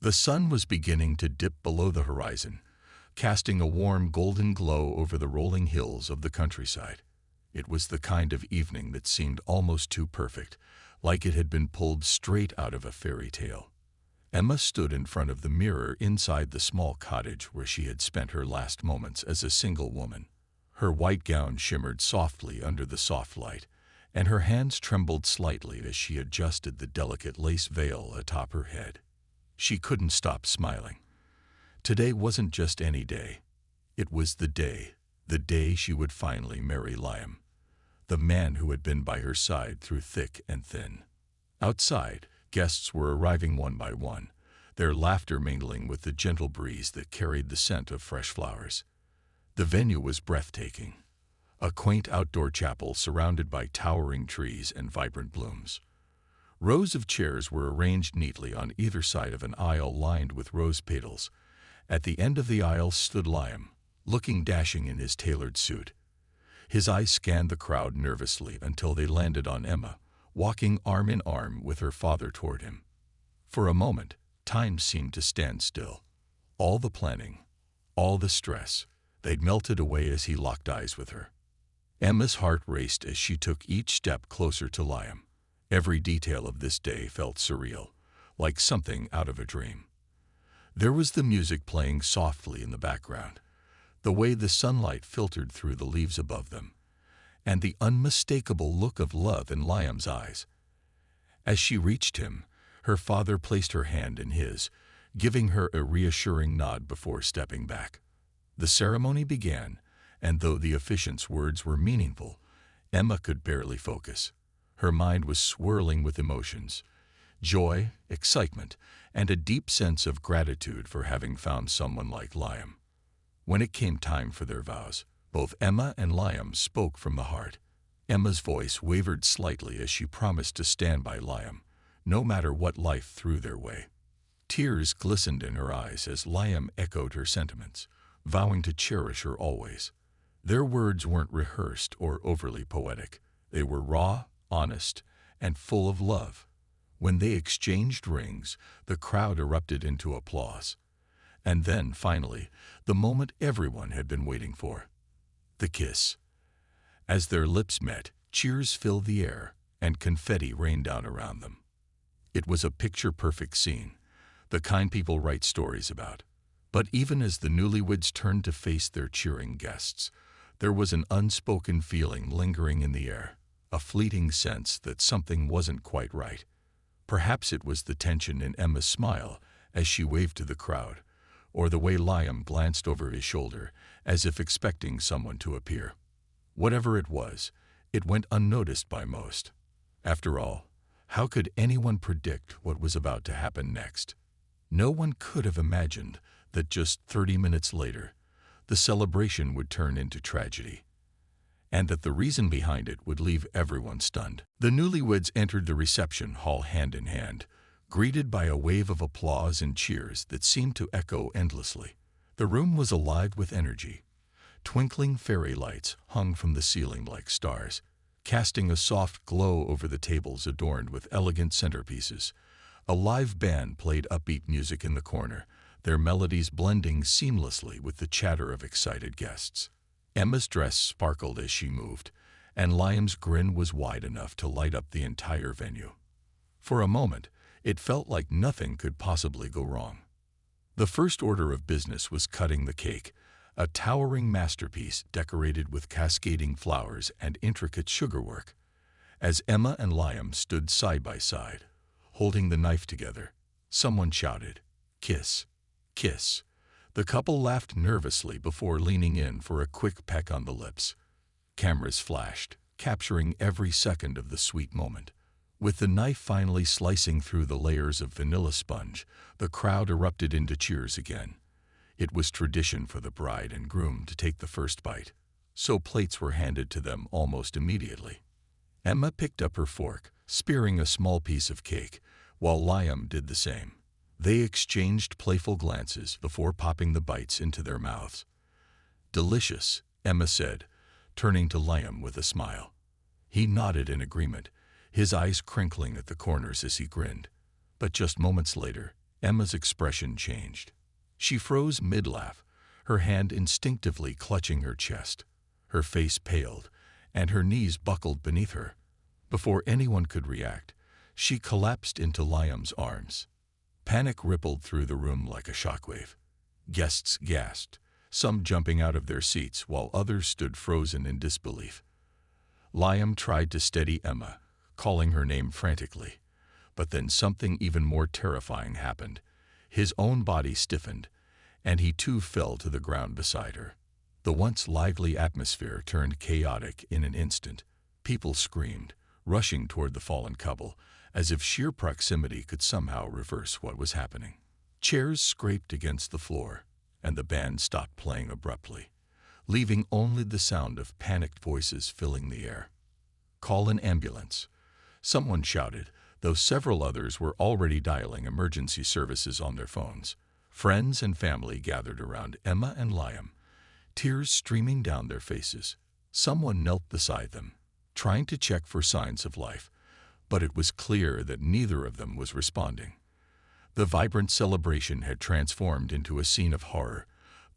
The sun was beginning to dip below the horizon, casting a warm golden glow over the rolling hills of the countryside. It was the kind of evening that seemed almost too perfect, like it had been pulled straight out of a fairy tale. Emma stood in front of the mirror inside the small cottage where she had spent her last moments as a single woman. Her white gown shimmered softly under the soft light, and her hands trembled slightly as she adjusted the delicate lace veil atop her head. She couldn't stop smiling. Today wasn't just any day. It was the day she would finally marry Liam, the man who had been by her side through thick and thin. Outside, guests were arriving one by one, their laughter mingling with the gentle breeze that carried the scent of fresh flowers. The venue was breathtaking, a quaint outdoor chapel surrounded by towering trees and vibrant blooms. Rows of chairs were arranged neatly on either side of an aisle lined with rose petals. At the end of the aisle stood Liam, looking dashing in his tailored suit. His eyes scanned the crowd nervously until they landed on Emma, walking arm in arm with her father toward him. For a moment, time seemed to stand still. All the planning, all the stress, they'd melted away as he locked eyes with her. Emma's heart raced as she took each step closer to Liam. Every detail of this day felt surreal, like something out of a dream. There was the music playing softly in the background, the way the sunlight filtered through the leaves above them, and the unmistakable look of love in Liam's eyes. As she reached him, her father placed her hand in his, giving her a reassuring nod before stepping back. The ceremony began, and though the officiant's words were meaningful, Emma could barely focus. Her mind was swirling with emotions, joy, excitement, and a deep sense of gratitude for having found someone like Liam. When it came time for their vows, both Emma and Liam spoke from the heart. Emma's voice wavered slightly as she promised to stand by Liam, no matter what life threw their way. Tears glistened in her eyes as Liam echoed her sentiments, vowing to cherish her always. Their words weren't rehearsed or overly poetic. They were raw, honest, and full of love. When they exchanged rings, the crowd erupted into applause. And then, finally, the moment everyone had been waiting for. The kiss. As their lips met, cheers filled the air, and confetti rained down around them. It was a picture-perfect scene, the kind people write stories about. But even as the newlyweds turned to face their cheering guests, there was an unspoken feeling lingering in the air, a fleeting sense that something wasn't quite right. Perhaps it was the tension in Emma's smile as she waved to the crowd, or the way Liam glanced over his shoulder as if expecting someone to appear. Whatever it was, it went unnoticed by most. After all, how could anyone predict what was about to happen next? No one could have imagined that just 30 minutes later, the celebration would turn into tragedy, and that the reason behind it would leave everyone stunned. The newlyweds entered the reception hall hand in hand, greeted by a wave of applause and cheers that seemed to echo endlessly. The room was alive with energy. Twinkling fairy lights hung from the ceiling like stars, casting a soft glow over the tables adorned with elegant centerpieces. A live band played upbeat music in the corner, their melodies blending seamlessly with the chatter of excited guests. Emma's dress sparkled as she moved, and Liam's grin was wide enough to light up the entire venue. For a moment, it felt like nothing could possibly go wrong. The first order of business was cutting the cake, a towering masterpiece decorated with cascading flowers and intricate sugarwork. As Emma and Liam stood side by side, holding the knife together, someone shouted, "Kiss, kiss." The couple laughed nervously before leaning in for a quick peck on the lips. Cameras flashed, capturing every second of the sweet moment. With the knife finally slicing through the layers of vanilla sponge, the crowd erupted into cheers again. It was tradition for the bride and groom to take the first bite, so plates were handed to them almost immediately. Emma picked up her fork, spearing a small piece of cake, while Liam did the same. They exchanged playful glances before popping the bites into their mouths. "Delicious," Emma said, turning to Liam with a smile. He nodded in agreement, his eyes crinkling at the corners as he grinned. But just moments later, Emma's expression changed. She froze mid-laugh, her hand instinctively clutching her chest. Her face paled, and her knees buckled beneath her. Before anyone could react, she collapsed into Liam's arms. Panic rippled through the room like a shockwave. Guests gasped, some jumping out of their seats while others stood frozen in disbelief. Liam tried to steady Emma, calling her name frantically. But then something even more terrifying happened. His own body stiffened, and he too fell to the ground beside her. The once lively atmosphere turned chaotic in an instant. People screamed, rushing toward the fallen couple, as if sheer proximity could somehow reverse what was happening. Chairs scraped against the floor, and the band stopped playing abruptly, leaving only the sound of panicked voices filling the air. "Call an ambulance," someone shouted, though several others were already dialing emergency services on their phones. Friends and family gathered around Emma and Liam, tears streaming down their faces. Someone knelt beside them, trying to check for signs of life, but it was clear that neither of them was responding. The vibrant celebration had transformed into a scene of horror,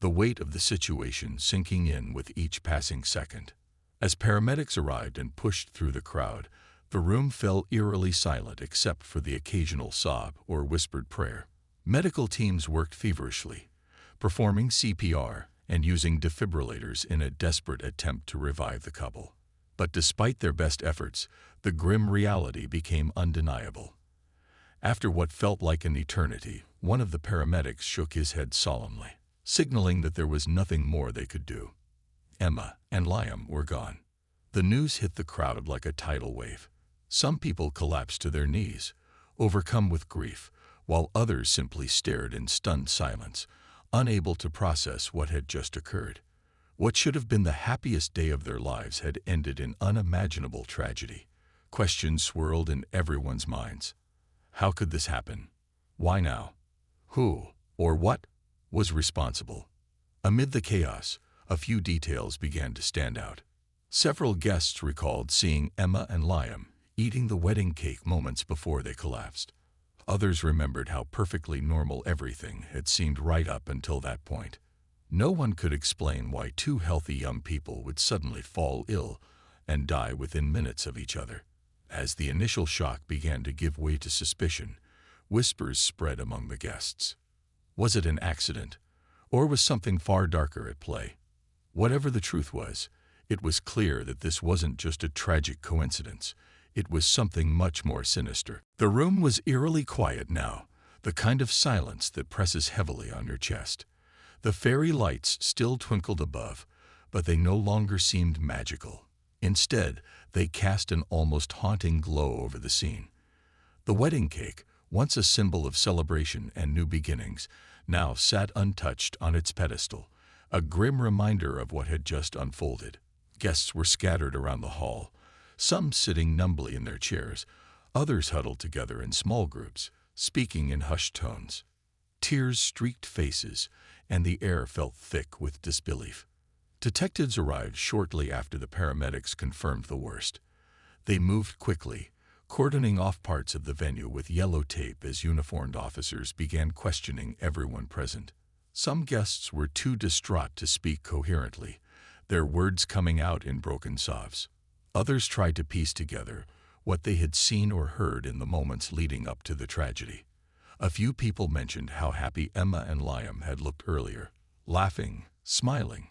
the weight of the situation sinking in with each passing second. As paramedics arrived and pushed through the crowd, the room fell eerily silent except for the occasional sob or whispered prayer. Medical teams worked feverishly, performing CPR and using defibrillators in a desperate attempt to revive the couple. But despite their best efforts, the grim reality became undeniable. After what felt like an eternity, one of the paramedics shook his head solemnly, signaling that there was nothing more they could do. Emma and Liam were gone. The news hit the crowd like a tidal wave. Some people collapsed to their knees, overcome with grief, while others simply stared in stunned silence, unable to process what had just occurred. What should have been the happiest day of their lives had ended in unimaginable tragedy. Questions swirled in everyone's minds. How could this happen? Why now? Who, or what, was responsible? Amid the chaos, a few details began to stand out. Several guests recalled seeing Emma and Liam eating the wedding cake moments before they collapsed. Others remembered how perfectly normal everything had seemed right up until that point. No one could explain why two healthy young people would suddenly fall ill and die within minutes of each other. As the initial shock began to give way to suspicion, whispers spread among the guests. Was it an accident, or was something far darker at play? Whatever the truth was, it was clear that this wasn't just a tragic coincidence. It was something much more sinister. The room was eerily quiet now, the kind of silence that presses heavily on your chest. The fairy lights still twinkled above, but they no longer seemed magical. Instead, they cast an almost haunting glow over the scene. The wedding cake, once a symbol of celebration and new beginnings, now sat untouched on its pedestal, a grim reminder of what had just unfolded. Guests were scattered around the hall, some sitting numbly in their chairs, others huddled together in small groups, speaking in hushed tones. Tears streaked faces, and the air felt thick with disbelief. Detectives arrived shortly after the paramedics confirmed the worst. They moved quickly, cordoning off parts of the venue with yellow tape as uniformed officers began questioning everyone present. Some guests were too distraught to speak coherently, their words coming out in broken sobs. Others tried to piece together what they had seen or heard in the moments leading up to the tragedy. A few people mentioned how happy Emma and Liam had looked earlier, laughing, smiling,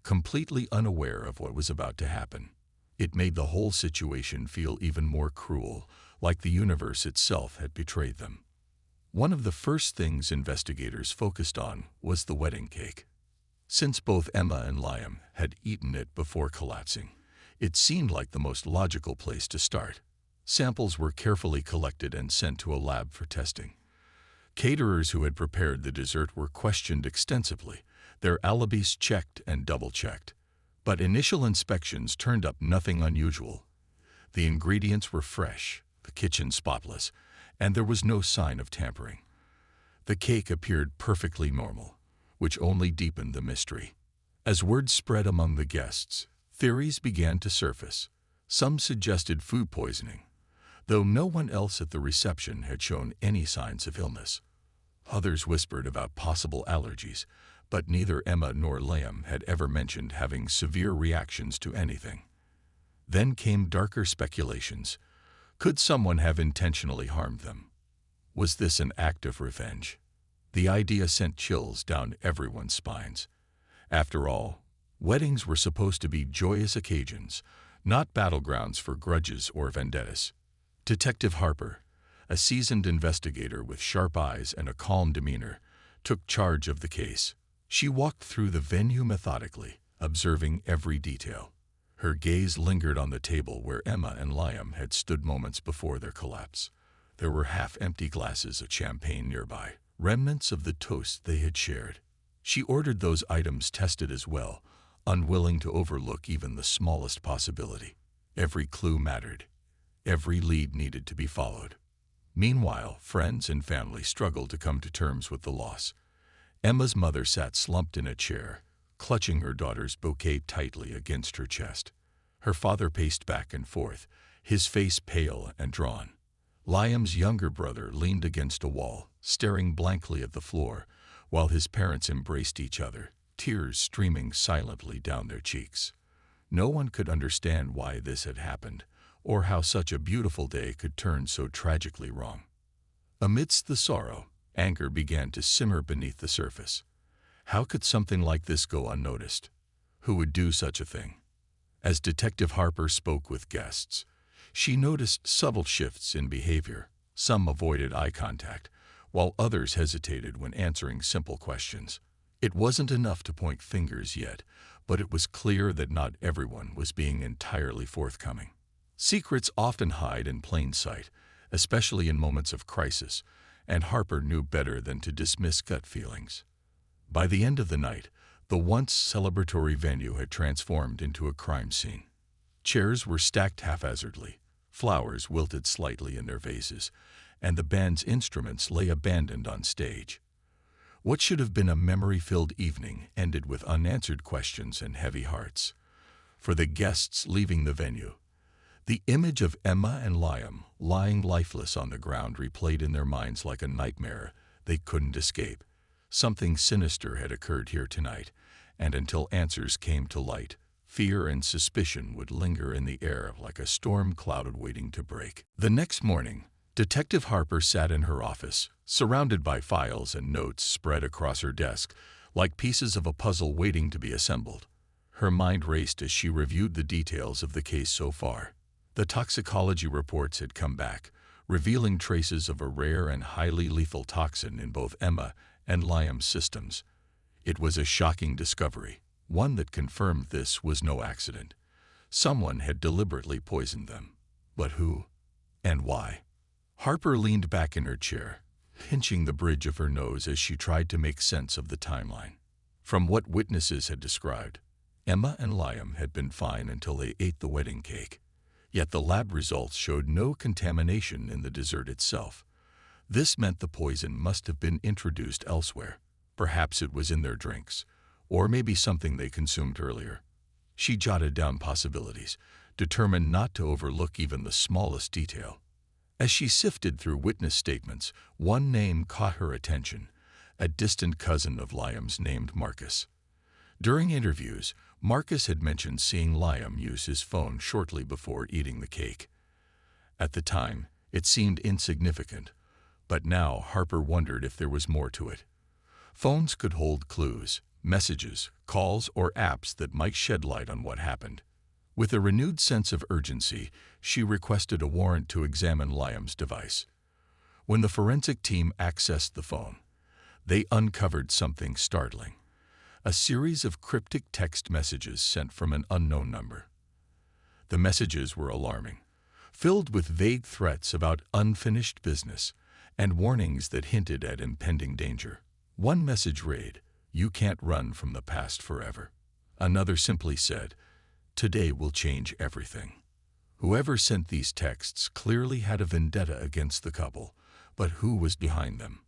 completely unaware of what was about to happen. It made the whole situation feel even more cruel, like the universe itself had betrayed them. One of the first things investigators focused on was the wedding cake. Since both Emma and Liam had eaten it before collapsing, it seemed like the most logical place to start. Samples were carefully collected and sent to a lab for testing. Caterers who had prepared the dessert were questioned extensively, their alibis checked and double-checked. But initial inspections turned up nothing unusual. The ingredients were fresh, the kitchen spotless, and there was no sign of tampering. The cake appeared perfectly normal, which only deepened the mystery. As word spread among the guests, theories began to surface. Some suggested food poisoning, though no one else at the reception had shown any signs of illness. Others whispered about possible allergies, but neither Emma nor Liam had ever mentioned having severe reactions to anything. Then came darker speculations. Could someone have intentionally harmed them? Was this an act of revenge? The idea sent chills down everyone's spines. After all, weddings were supposed to be joyous occasions, not battlegrounds for grudges or vendettas. Detective Harper, a seasoned investigator with sharp eyes and a calm demeanor, took charge of the case. She walked through the venue methodically, observing every detail. Her gaze lingered on the table where Emma and Liam had stood moments before their collapse. There were half-empty glasses of champagne nearby, remnants of the toast they had shared. She ordered those items tested as well, unwilling to overlook even the smallest possibility. Every clue mattered. Every lead needed to be followed. Meanwhile, friends and family struggled to come to terms with the loss. Emma's mother sat slumped in a chair, clutching her daughter's bouquet tightly against her chest. Her father paced back and forth, his face pale and drawn. Liam's younger brother leaned against a wall, staring blankly at the floor, while his parents embraced each other, tears streaming silently down their cheeks. No one could understand why this had happened, or how such a beautiful day could turn so tragically wrong. Amidst the sorrow, anger began to simmer beneath the surface. How could something like this go unnoticed? Who would do such a thing? As Detective Harper spoke with guests, she noticed subtle shifts in behavior. Some avoided eye contact, while others hesitated when answering simple questions. It wasn't enough to point fingers yet, but it was clear that not everyone was being entirely forthcoming. Secrets often hide in plain sight, especially in moments of crisis, and Harper knew better than to dismiss gut feelings. By the end of the night, the once celebratory venue had transformed into a crime scene. Chairs were stacked haphazardly, flowers wilted slightly in their vases, and the band's instruments lay abandoned on stage. What should have been a memory-filled evening ended with unanswered questions and heavy hearts. For the guests leaving the venue, the image of Emma and Liam lying lifeless on the ground replayed in their minds like a nightmare they couldn't escape. Something sinister had occurred here tonight, and until answers came to light, fear and suspicion would linger in the air like a storm cloud waiting to break. The next morning, Detective Harper sat in her office, surrounded by files and notes spread across her desk, like pieces of a puzzle waiting to be assembled. Her mind raced as she reviewed the details of the case so far. The toxicology reports had come back, revealing traces of a rare and highly lethal toxin in both Emma and Liam's systems. It was a shocking discovery, one that confirmed this was no accident. Someone had deliberately poisoned them. But who? And why? Harper leaned back in her chair, pinching the bridge of her nose as she tried to make sense of the timeline. From what witnesses had described, Emma and Liam had been fine until they ate the wedding cake. Yet the lab results showed no contamination in the dessert itself. This meant the poison must have been introduced elsewhere. Perhaps it was in their drinks, or maybe something they consumed earlier. She jotted down possibilities, determined not to overlook even the smallest detail. As she sifted through witness statements, one name caught her attention, a distant cousin of Liam's named Marcus. During interviews, Marcus had mentioned seeing Liam use his phone shortly before eating the cake. At the time, it seemed insignificant, but now Harper wondered if there was more to it. Phones could hold clues, messages, calls, or apps that might shed light on what happened. With a renewed sense of urgency, she requested a warrant to examine Liam's device. When the forensic team accessed the phone, they uncovered something startling. A series of cryptic text messages sent from an unknown number. The messages were alarming, filled with vague threats about unfinished business and warnings that hinted at impending danger. One message read, "You can't run from the past forever." Another simply said, "Today will change everything." Whoever sent these texts clearly had a vendetta against the couple, but who was behind them?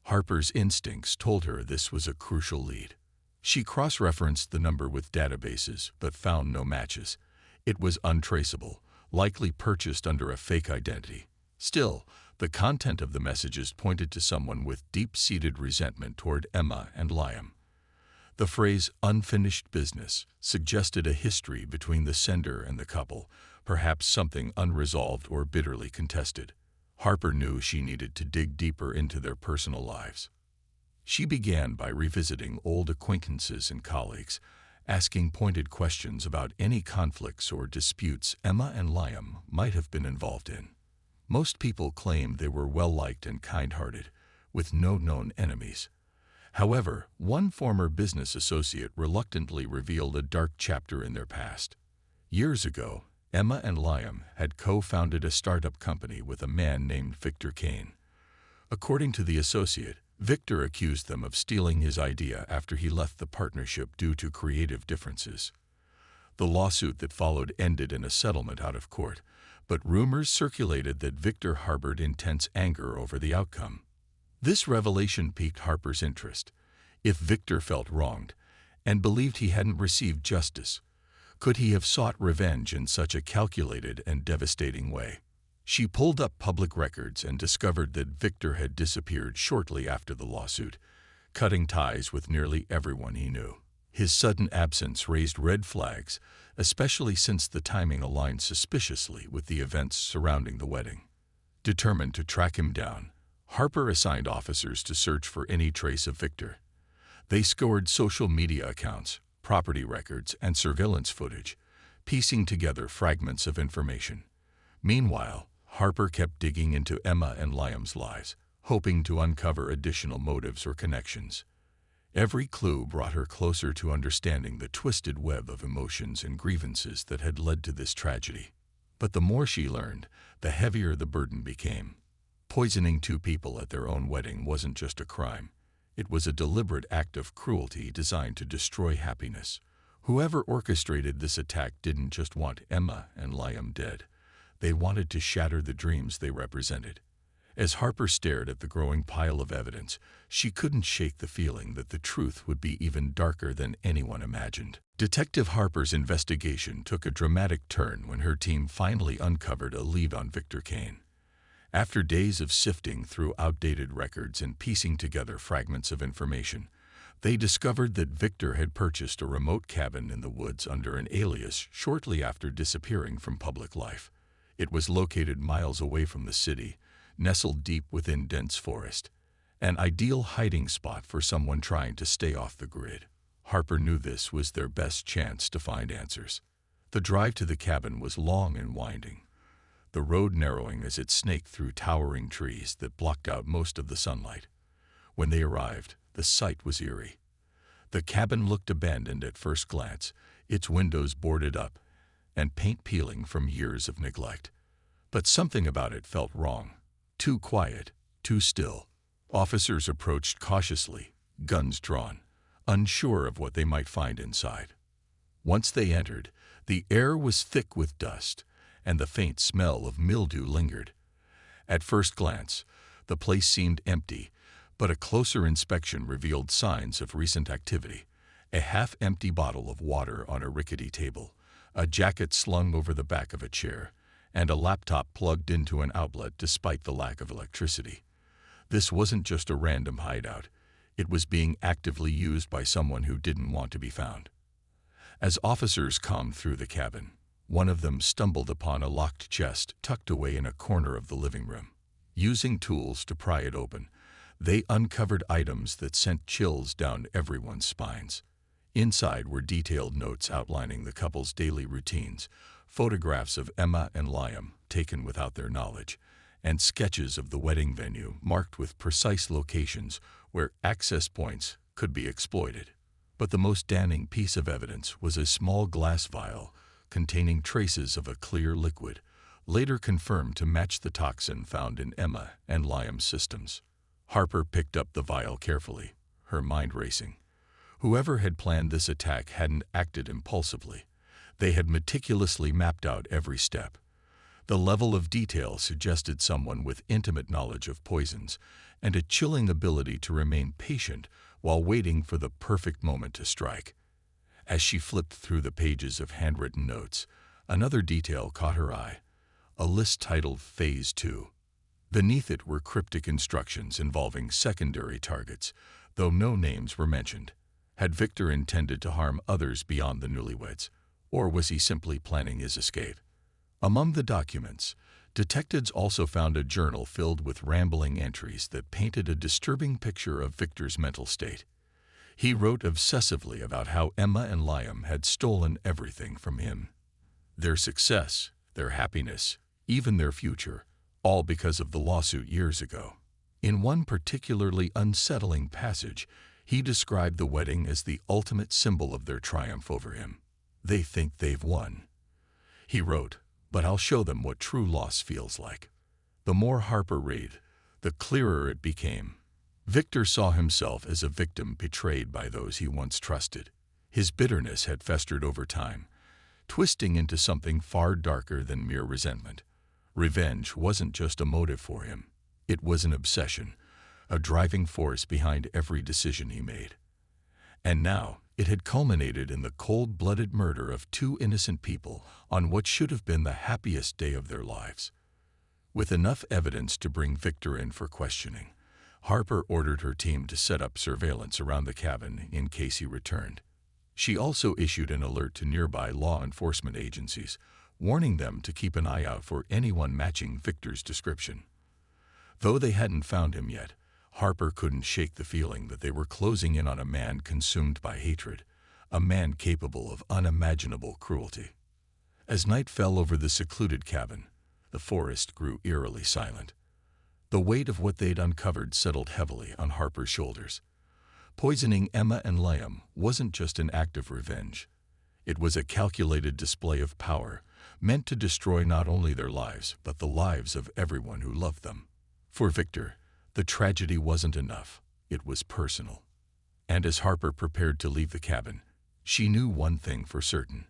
Harper's instincts told her this was a crucial lead. She cross-referenced the number with databases, but found no matches. It was untraceable, likely purchased under a fake identity. Still, The content of the messages pointed to someone with deep-seated resentment toward Emma and Liam. The phrase "unfinished business" suggested a history between the sender and the couple, perhaps something unresolved or bitterly contested. Harper knew she needed to dig deeper into their personal lives. She began by revisiting old acquaintances and colleagues, asking pointed questions about any conflicts or disputes Emma and Liam might have been involved in. Most people claimed they were well-liked and kind-hearted, with no known enemies. However, one former business associate reluctantly revealed a dark chapter in their past. Years ago, Emma and Liam had co-founded a startup company with a man named Victor Kane. According to the associate, Victor accused them of stealing his idea after he left the partnership due to creative differences. The lawsuit that followed ended in a settlement out of court, but rumors circulated that Victor harbored intense anger over the outcome. This revelation piqued Harper's interest. If Victor felt wronged and believed he hadn't received justice, could he have sought revenge in such a calculated and devastating way? She pulled up public records and discovered that Victor had disappeared shortly after the lawsuit, cutting ties with nearly everyone he knew. His sudden absence raised red flags, especially since the timing aligned suspiciously with the events surrounding the wedding. Determined to track him down, Harper assigned officers to search for any trace of Victor. They scoured social media accounts, property records, and surveillance footage, piecing together fragments of information. Meanwhile, Harper kept digging into Emma and Liam's lives, hoping to uncover additional motives or connections. Every clue brought her closer to understanding the twisted web of emotions and grievances that had led to this tragedy. But the more she learned, the heavier the burden became. Poisoning two people at their own wedding wasn't just a crime. It was a deliberate act of cruelty designed to destroy happiness. Whoever orchestrated this attack didn't just want Emma and Liam dead. They wanted to shatter the dreams they represented. As Harper stared at the growing pile of evidence, she couldn't shake the feeling that the truth would be even darker than anyone imagined. Detective Harper's investigation took a dramatic turn when her team finally uncovered a lead on Victor Kane. After days of sifting through outdated records and piecing together fragments of information, they discovered that Victor had purchased a remote cabin in the woods under an alias shortly after disappearing from public life. It was located miles away from the city, nestled deep within dense forest, an ideal hiding spot for someone trying to stay off the grid. Harper knew this was their best chance to find answers. The drive to the cabin was long and winding, the road narrowing as it snaked through towering trees that blocked out most of the sunlight. When they arrived, the sight was eerie. The cabin looked abandoned at first glance, its windows boarded up, and paint peeling from years of neglect. But something about it felt wrong. Too quiet, too still. Officers approached cautiously, guns drawn, unsure of what they might find inside. Once they entered, the air was thick with dust, and the faint smell of mildew lingered. At first glance, the place seemed empty, but a closer inspection revealed signs of recent activity. A half-empty bottle of water on a rickety table, a jacket slung over the back of a chair, and a laptop plugged into an outlet despite the lack of electricity. This wasn't just a random hideout. It was being actively used by someone who didn't want to be found. As officers combed through the cabin, one of them stumbled upon a locked chest tucked away in a corner of the living room. Using tools to pry it open, they uncovered items that sent chills down everyone's spines. Inside were detailed notes outlining the couple's daily routines, photographs of Emma and Liam taken without their knowledge, and sketches of the wedding venue marked with precise locations where access points could be exploited. But the most damning piece of evidence was a small glass vial containing traces of a clear liquid, later confirmed to match the toxin found in Emma and Liam's systems. Harper picked up the vial carefully, her mind racing. Whoever had planned this attack hadn't acted impulsively. They had meticulously mapped out every step. The level of detail suggested someone with intimate knowledge of poisons and a chilling ability to remain patient while waiting for the perfect moment to strike. As she flipped through the pages of handwritten notes, another detail caught her eye, a list titled Phase 2. Beneath it were cryptic instructions involving secondary targets, though no names were mentioned. Had Victor intended to harm others beyond the Newlyweds, or was he simply planning his escape? Among the documents, detectives also found a journal filled with rambling entries that painted a disturbing picture of Victor's mental state. He wrote obsessively about how Emma and Liam had stolen everything from him. Their success, their happiness, even their future, all because of the lawsuit years ago. In one particularly unsettling passage, he described the wedding as the ultimate symbol of their triumph over him. They think they've won. He wrote, "But I'll show them what true loss feels like." The more Harper read, the clearer it became. Victor saw himself as a victim betrayed by those he once trusted. His bitterness had festered over time, twisting into something far darker than mere resentment. Revenge wasn't just a motive for him. It was an obsession, a driving force behind every decision he made. And now, it had culminated in the cold-blooded murder of two innocent people on what should have been the happiest day of their lives. With enough evidence to bring Victor in for questioning, Harper ordered her team to set up surveillance around the cabin in case he returned. She also issued an alert to nearby law enforcement agencies, warning them to keep an eye out for anyone matching Victor's description. Though they hadn't found him yet, Harper couldn't shake the feeling that they were closing in on a man consumed by hatred, a man capable of unimaginable cruelty. As night fell over the secluded cabin, the forest grew eerily silent. The weight of what they'd uncovered settled heavily on Harper's shoulders. Poisoning Emma and Liam wasn't just an act of revenge. It was a calculated display of power, meant to destroy not only their lives, but the lives of everyone who loved them. For Victor, the tragedy wasn't enough. It was personal. And as Harper prepared to leave the cabin, she knew one thing for certain.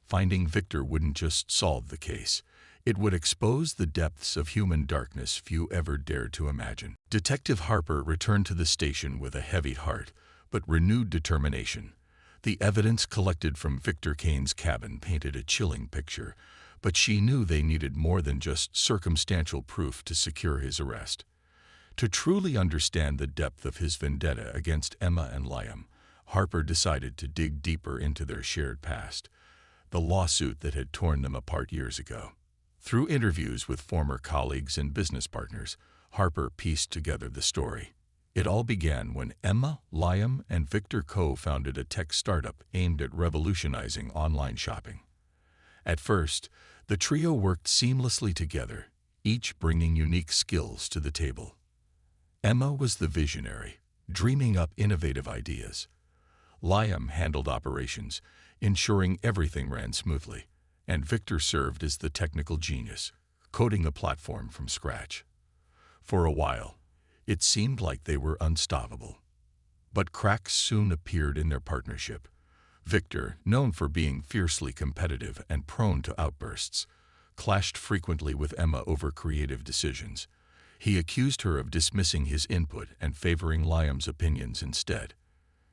Finding Victor wouldn't just solve the case. It would expose the depths of human darkness few ever dared to imagine. Detective Harper returned to the station with a heavy heart, but renewed determination. The evidence collected from Victor Kane's cabin painted a chilling picture, but she knew they needed more than just circumstantial proof to secure his arrest. To truly understand the depth of his vendetta against Emma and Liam, Harper decided to dig deeper into their shared past, the lawsuit that had torn them apart years ago. Through interviews with former colleagues and business partners, Harper pieced together the story. It all began when Emma, Liam, and Victor co-founded a tech startup aimed at revolutionizing online shopping. At first, the trio worked seamlessly together, each bringing unique skills to the table. Emma was the visionary, dreaming up innovative ideas. Liam handled operations, ensuring everything ran smoothly, and Victor served as the technical genius, coding the platform from scratch. For a while, it seemed like they were unstoppable. But cracks soon appeared in their partnership. Victor, known for being fiercely competitive and prone to outbursts, clashed frequently with Emma over creative decisions. He accused her of dismissing his input and favoring Liam's opinions instead.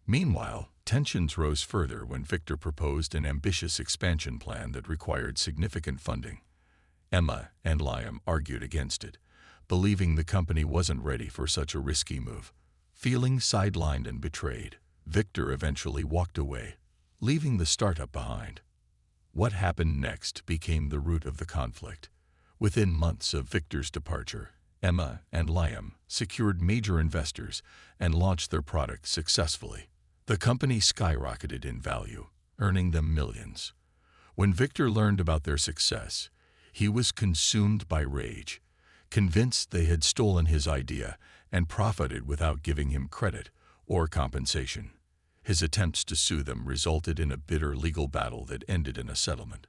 Meanwhile, tensions rose further when Victor proposed an ambitious expansion plan that required significant funding. Emma and Liam argued against it, believing the company wasn't ready for such a risky move. Feeling sidelined and betrayed, Victor eventually walked away, leaving the startup behind. What happened next became the root of the conflict. Within months of Victor's departure, Emma and Liam secured major investors and launched their product successfully. The company skyrocketed in value, earning them millions. When Victor learned about their success, he was consumed by rage, convinced they had stolen his idea and profited without giving him credit or compensation. His attempts to sue them resulted in a bitter legal battle that ended in a settlement.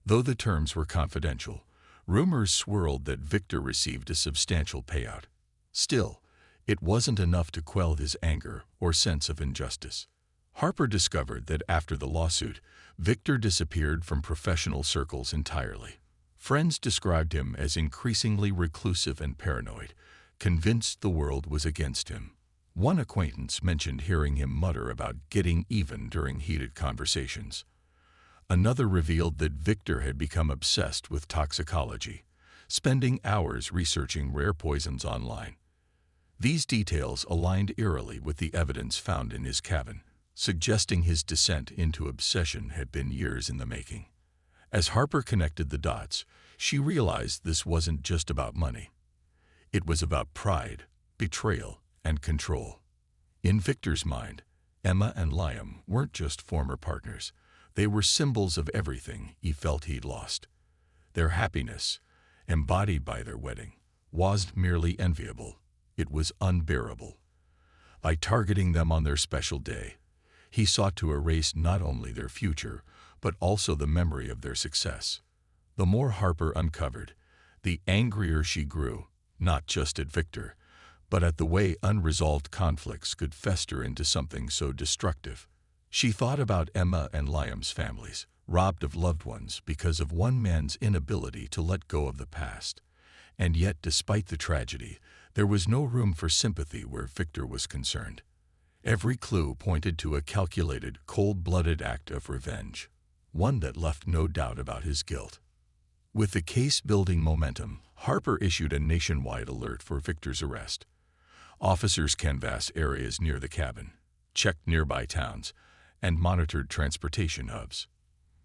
Though the terms were confidential, rumors swirled that Victor received a substantial payout. Still, it wasn't enough to quell his anger or sense of injustice. Harper discovered that after the lawsuit, Victor disappeared from professional circles entirely. Friends described him as increasingly reclusive and paranoid, convinced the world was against him. One acquaintance mentioned hearing him mutter about getting even during heated conversations. Another revealed that Victor had become obsessed with toxicology, spending hours researching rare poisons online. These details aligned eerily with the evidence found in his cabin, suggesting his descent into obsession had been years in the making. As Harper connected the dots, she realized this wasn't just about money. It was about pride, betrayal, and control. In Victor's mind, Emma and Liam weren't just former partners. They were symbols of everything he felt he'd lost. Their happiness, embodied by their wedding, wasn't merely enviable. It was unbearable. By targeting them on their special day, he sought to erase not only their future, but also the memory of their success. The more Harper uncovered, the angrier she grew, not just at Victor, but at the way unresolved conflicts could fester into something so destructive. She thought about Emma and Liam's families, robbed of loved ones because of one man's inability to let go of the past. And yet, despite the tragedy, there was no room for sympathy where Victor was concerned. Every clue pointed to a calculated, cold-blooded act of revenge, one that left no doubt about his guilt. With the case building momentum, Harper issued a nationwide alert for Victor's arrest. Officers canvassed areas near the cabin, checked nearby towns, and monitored transportation hubs.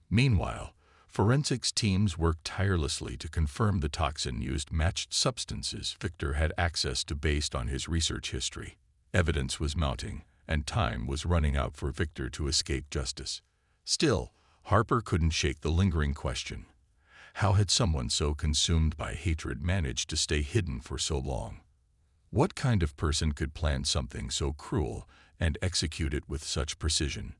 Meanwhile, forensics teams worked tirelessly to confirm the toxin used matched substances Victor had access to based on his research history. Evidence was mounting, and time was running out for Victor to escape justice. Still, Harper couldn't shake the lingering question. How had someone so consumed by hatred managed to stay hidden for so long? What kind of person could plan something so cruel and execute it with such precision?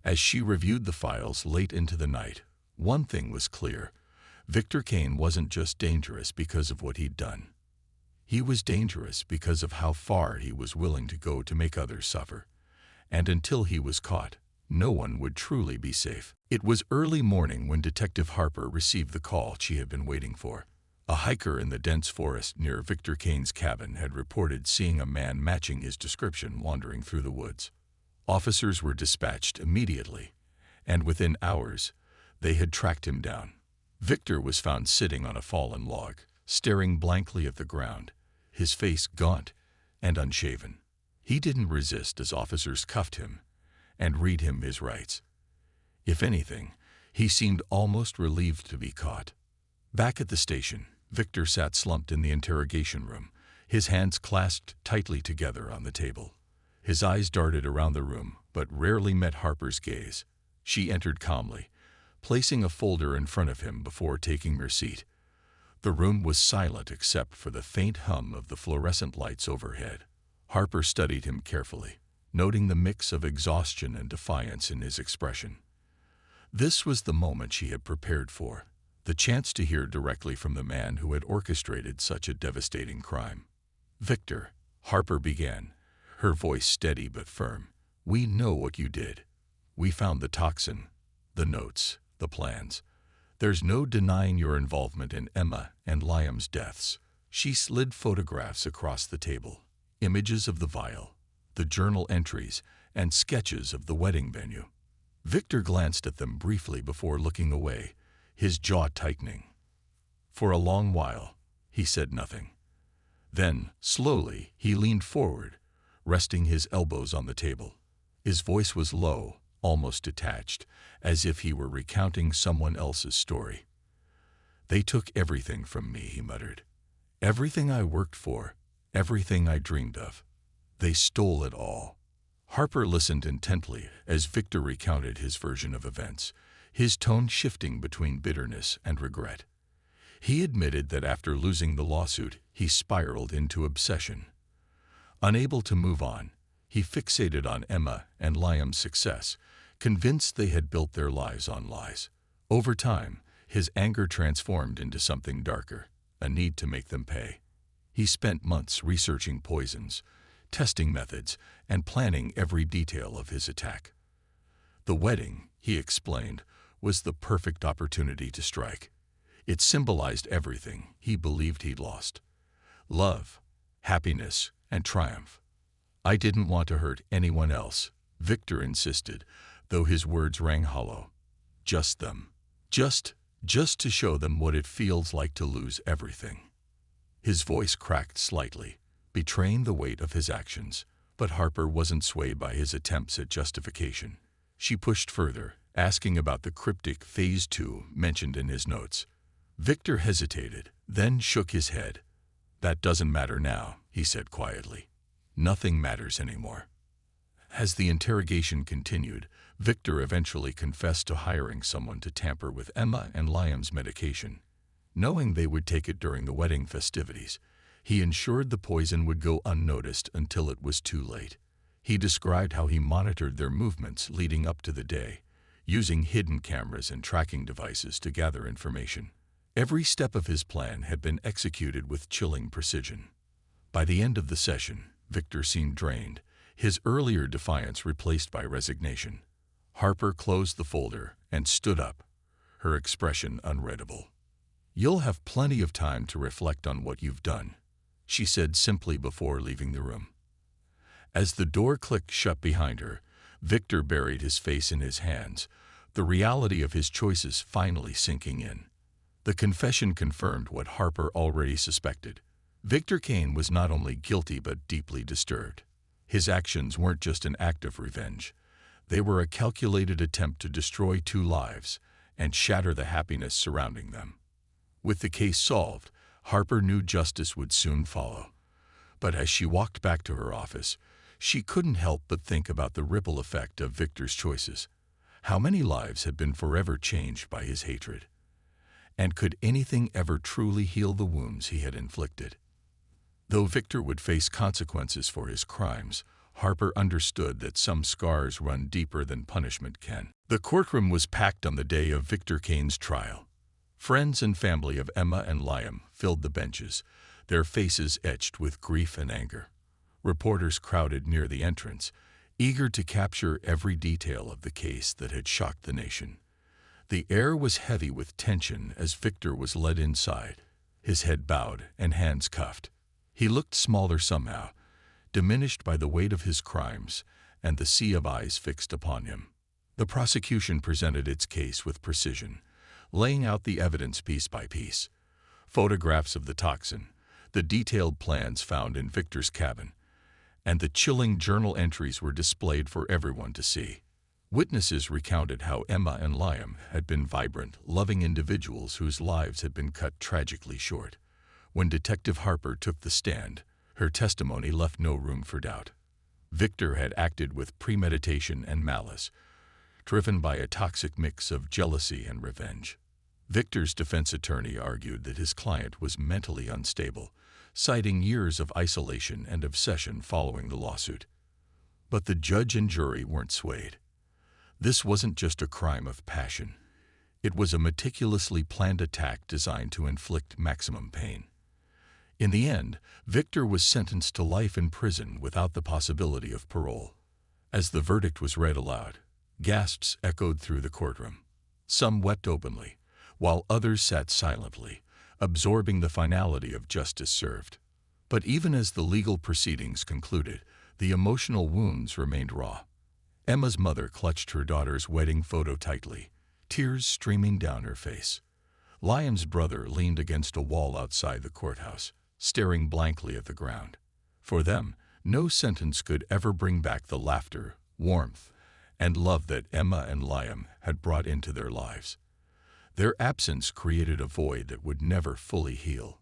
As she reviewed the files late into the night, one thing was clear. Victor Kane wasn't just dangerous because of what he'd done. He was dangerous because of how far he was willing to go to make others suffer. And until he was caught, no one would truly be safe. It was early morning when Detective Harper received the call she had been waiting for. A hiker in the dense forest near Victor Kane's cabin had reported seeing a man matching his description wandering through the woods. Officers were dispatched immediately, and within hours, they had tracked him down. Victor was found sitting on a fallen log, staring blankly at the ground, his face gaunt and unshaven. He didn't resist as officers cuffed him and read him his rights. If anything, he seemed almost relieved to be caught. Back at the station, Victor sat slumped in the interrogation room, his hands clasped tightly together on the table. His eyes darted around the room, but rarely met Harper's gaze. She entered calmly, placing a folder in front of him before taking her seat. The room was silent except for the faint hum of the fluorescent lights overhead. Harper studied him carefully, noting the mix of exhaustion and defiance in his expression. This was the moment she had prepared for, the chance to hear directly from the man who had orchestrated such a devastating crime. "Victor," Harper began, her voice steady but firm, "we know what you did. We found the toxin, the notes, the plans. There's no denying your involvement in Emma and Liam's deaths." She slid photographs across the table, images of the vial, the journal entries, and sketches of the wedding venue. Victor glanced at them briefly before looking away, his jaw tightening. For a long while, he said nothing. Then, slowly, he leaned forward, resting his elbows on the table. His voice was low, almost detached, as if he were recounting someone else's story. "They took everything from me," he muttered. "Everything I worked for, everything I dreamed of. They stole it all." Harper listened intently as Victor recounted his version of events, his tone shifting between bitterness and regret. He admitted that after losing the lawsuit, he spiraled into obsession. Unable to move on, he fixated on Emma and Liam's success, convinced they had built their lives on lies. Over time, his anger transformed into something darker, a need to make them pay. He spent months researching poisons, testing methods, and planning every detail of his attack. The wedding, he explained, was the perfect opportunity to strike. It symbolized everything he believed he'd lost: love, happiness, and triumph. "I didn't want to hurt anyone else," Victor insisted, though his words rang hollow. "Just them. Just just to show them what it feels like to lose everything. His voice cracked slightly, betraying the weight of his actions, but Harper wasn't swayed by his attempts at justification. She pushed further, asking about the cryptic Phase 2 mentioned in his notes. Victor hesitated, then shook his head. "That doesn't matter now," he said quietly. "Nothing matters anymore." As the interrogation continued, Victor eventually confessed to hiring someone to tamper with Emma and Liam's medication. Knowing they would take it during the wedding festivities, he ensured the poison would go unnoticed until it was too late. He described how he monitored their movements leading up to the day, using hidden cameras and tracking devices to gather information. Every step of his plan had been executed with chilling precision. By the end of the session, Victor seemed drained, his earlier defiance replaced by resignation. Harper closed the folder and stood up, her expression unreadable. "You'll have plenty of time to reflect on what you've done," she said simply before leaving the room. As the door clicked shut behind her, Victor buried his face in his hands, the reality of his choices finally sinking in. The confession confirmed what Harper already suspected. Victor Kane was not only guilty but deeply disturbed. His actions weren't just an act of revenge. They were a calculated attempt to destroy two lives and shatter the happiness surrounding them. With the case solved, Harper knew justice would soon follow. But as she walked back to her office, she couldn't help but think about the ripple effect of Victor's choices. How many lives had been forever changed by his hatred? And could anything ever truly heal the wounds he had inflicted? Though Victor would face consequences for his crimes, Harper understood that some scars run deeper than punishment can. The courtroom was packed on the day of Victor Kane's trial. Friends and family of Emma and Liam filled the benches, their faces etched with grief and anger. Reporters crowded near the entrance, eager to capture every detail of the case that had shocked the nation. The air was heavy with tension as Victor was led inside, his head bowed and hands cuffed. He looked smaller somehow, diminished by the weight of his crimes and the sea of eyes fixed upon him. The prosecution presented its case with precision, laying out the evidence piece by piece. Photographs of the toxin, the detailed plans found in Victor's cabin, and the chilling journal entries were displayed for everyone to see. Witnesses recounted how Emma and Liam had been vibrant, loving individuals whose lives had been cut tragically short. When Detective Harper took the stand, her testimony left no room for doubt. Victor had acted with premeditation and malice, driven by a toxic mix of jealousy and revenge. Victor's defense attorney argued that his client was mentally unstable, citing years of isolation and obsession following the lawsuit. But the judge and jury weren't swayed. This wasn't just a crime of passion. It was a meticulously planned attack designed to inflict maximum pain. In the end, Victor was sentenced to life in prison without the possibility of parole. As the verdict was read aloud, gasps echoed through the courtroom. Some wept openly, while others sat silently, absorbing the finality of justice served. But even as the legal proceedings concluded, the emotional wounds remained raw. Emma's mother clutched her daughter's wedding photo tightly, tears streaming down her face. Liam's brother leaned against a wall outside the courthouse, staring blankly at the ground. For them, no sentence could ever bring back the laughter, warmth, and love that Emma and Liam had brought into their lives. Their absence created a void that would never fully heal.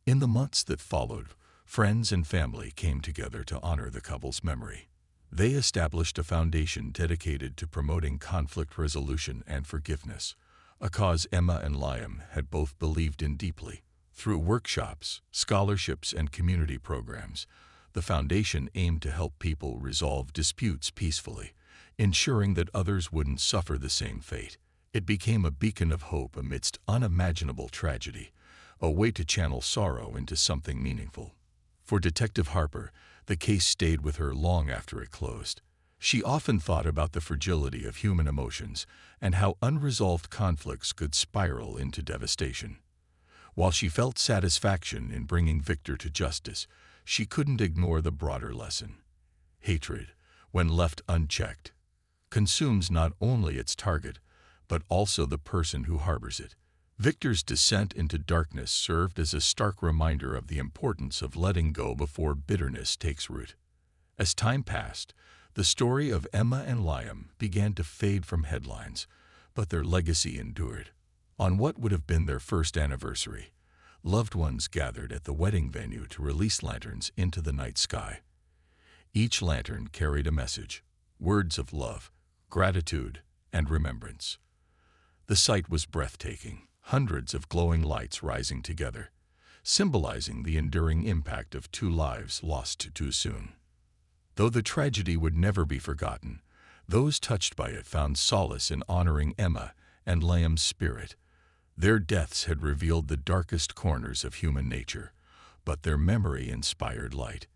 In the months that followed, friends and family came together to honor the couple's memory. They established a foundation dedicated to promoting conflict resolution and forgiveness, a cause Emma and Liam had both believed in deeply. Through workshops, scholarships, and community programs, the foundation aimed to help people resolve disputes peacefully, ensuring that others wouldn't suffer the same fate. It became a beacon of hope amidst unimaginable tragedy, a way to channel sorrow into something meaningful. For Detective Harper, the case stayed with her long after it closed. She often thought about the fragility of human emotions and how unresolved conflicts could spiral into devastation. While she felt satisfaction in bringing Victor to justice, she couldn't ignore the broader lesson. Hatred, when left unchecked, consumes not only its target, but also the person who harbors it. Victor's descent into darkness served as a stark reminder of the importance of letting go before bitterness takes root. As time passed, the story of Emma and Liam began to fade from headlines, but their legacy endured. On what would have been their first anniversary, loved ones gathered at the wedding venue to release lanterns into the night sky. Each lantern carried a message, words of love, gratitude, and remembrance. The sight was breathtaking, hundreds of glowing lights rising together, symbolizing the enduring impact of two lives lost too soon. Though the tragedy would never be forgotten, those touched by it found solace in honoring Emma and Liam's spirit. Their deaths had revealed the darkest corners of human nature, but their memory inspired light.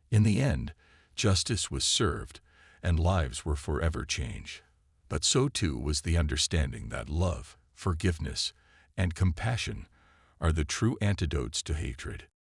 In the end, justice was served, and lives were forever changed. But so too was the understanding that love, forgiveness, and compassion are the true antidotes to hatred.